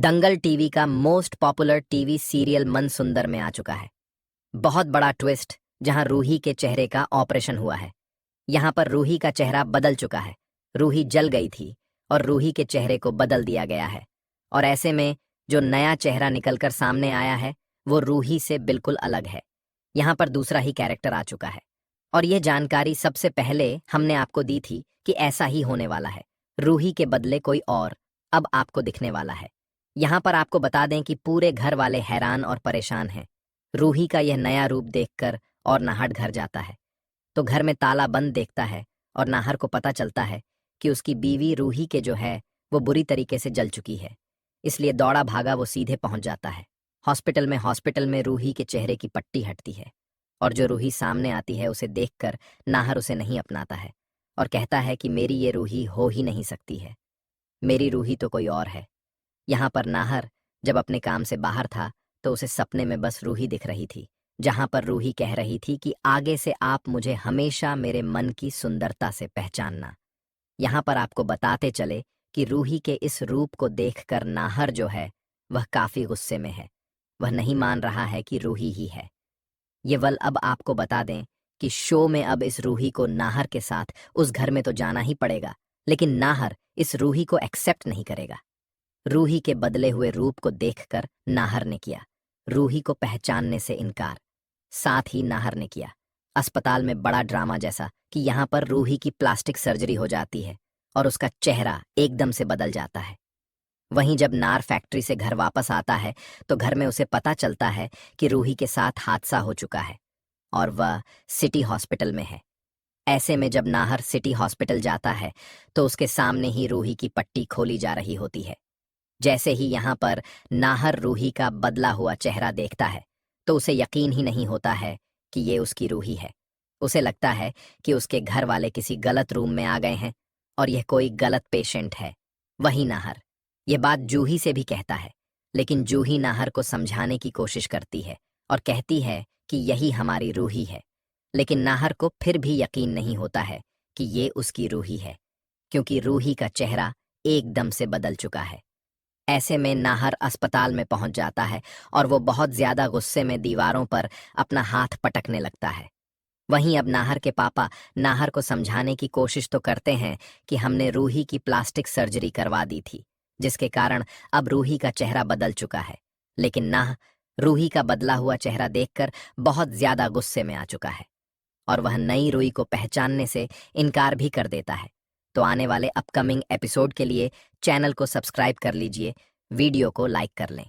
दंगल TV का most popular TV serial मन सुंदर में आ चुका है। बहुत बड़ा ट्विस्ट, जहां रूही के चेहरे का ऑपरेशन हुआ है। यहां पर रूही का चेहरा बदल चुका है। रूही जल गई थी और रूही के चेहरे को बदल दिया गया है। और ऐसे में जो नया चेहरा निकलकर सामने आया है वो रूही से बिल्कुल अलग है। यहां पर दूसरा ही कैरेक्टर आ चुका है। और ये जानकारी सबसे पहले हमने आपको दी थी कि ऐसा ही होने वाला है। रूही के बदले कोई और अब आपको दिखने वाला है। यहाँ पर आपको बता दें कि पूरे घर वाले हैरान और परेशान हैं। रूही का यह नया रूप देखकर और नाहर घर जाता है तो घर में ताला बंद देखता है और नाहर को पता चलता है कि उसकी बीवी रूही के जो है वो बुरी तरीके से जल चुकी है। इसलिए दौड़ा भागा वो सीधे पहुंच जाता है हॉस्पिटल में रूही के चेहरे की पट्टी हटती है और जो रूही सामने आती है उसे देखकर नाहर उसे नहीं अपनाता है और कहता है कि मेरी ये रूही हो ही नहीं सकती है, मेरी रूही तो कोई और है। यहाँ पर नाहर जब अपने काम से बाहर था तो उसे सपने में बस रूही दिख रही थी, जहां पर रूही कह रही थी कि आगे से आप मुझे हमेशा मेरे मन की सुंदरता से पहचानना। यहाँ पर आपको बताते चले कि रूही के इस रूप को देखकर नाहर जो है वह काफी गुस्से में है। वह नहीं मान रहा है कि रूही ही है ये। अब आपको बता दें कि शो में अब इस रूही को नाहर के साथ उस घर में तो जाना ही पड़ेगा, लेकिन नाहर इस रूही को एक्सेप्ट नहीं करेगा। रूही के बदले हुए रूप को देखकर नाहर ने किया रूही को पहचानने से इनकार। साथ ही नाहर ने किया अस्पताल में बड़ा ड्रामा जैसा कि यहाँ पर रूही की प्लास्टिक सर्जरी हो जाती है और उसका चेहरा एकदम से बदल जाता है। वहीं जब नार फैक्ट्री से घर वापस आता है तो घर में उसे पता चलता है कि रूही के साथ हादसा हो चुका है और वह सिटी हॉस्पिटल में है। ऐसे में जब नाहर सिटी हॉस्पिटल जाता है तो उसके सामने ही रूही की पट्टी खोली जा रही होती है। जैसे ही यहाँ पर नाहर रूही का बदला हुआ चेहरा देखता है तो उसे यकीन ही नहीं होता है कि ये उसकी रूही है। उसे लगता है कि उसके घर वाले किसी गलत रूम में आ गए हैं और यह कोई गलत पेशेंट है। वही नाहर ये बात जूही से भी कहता है, लेकिन जूही नाहर को समझाने की कोशिश करती है और कहती है कि यही हमारी रूही है। लेकिन नाहर को फिर भी यकीन नहीं होता है कि ये उसकी रूही है, क्योंकि रूही का चेहरा एकदम से बदल चुका है। ऐसे में नाहर अस्पताल में पहुंच जाता है और वो बहुत ज्यादा गुस्से में दीवारों पर अपना हाथ पटकने लगता है। वहीं अब नाहर के पापा नाहर को समझाने की कोशिश तो करते हैं कि हमने रूही की प्लास्टिक सर्जरी करवा दी थी, जिसके कारण अब रूही का चेहरा बदल चुका है। लेकिन नाह रूही का बदला हुआ चेहरा देखकर बहुत ज्यादा गुस्से में आ चुका है और वह नई रूही को पहचानने से इनकार भी कर देता है। तो आने वाले अपकमिंग एपिसोड के लिए चैनल को सब्सक्राइब कर लीजिए, वीडियो को लाइक कर लें।